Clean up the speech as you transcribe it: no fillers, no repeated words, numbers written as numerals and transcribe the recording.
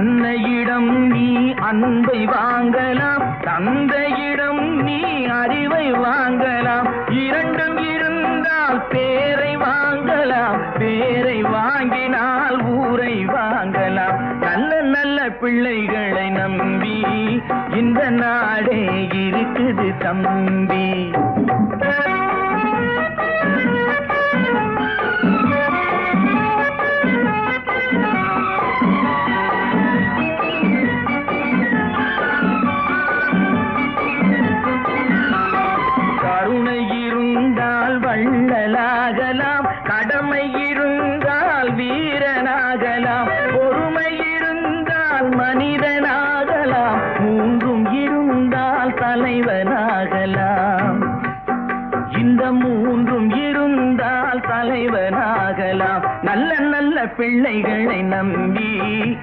அன்னையிடம் நீ அன்பை வாங்கலாம், தந்தையிடம் நீ அறிவை வாங்கலாம். இரண்டும் இருந்தால் பேரை வாங்கலாம், பேரை வாங்கினால் ஊரை வாங்கலாம். நல்ல நல்ல பிள்ளைகளை நம்பி இந்த நாடே இருக்குது தம்பி. கருணை இருந்தால் வள்ளலாகலாம், கடமை இருந்தால் வீரனாகலாம், பொறுமை இருந்தால் மனிதனாகலாம், மூன்றும் இருந்தால் தலைவனாகலாம். இந்த மூன்றும் இருந்தால் தலைவனாகலாம். நல்ல நல்ல பிள்ளைகளை நம்பி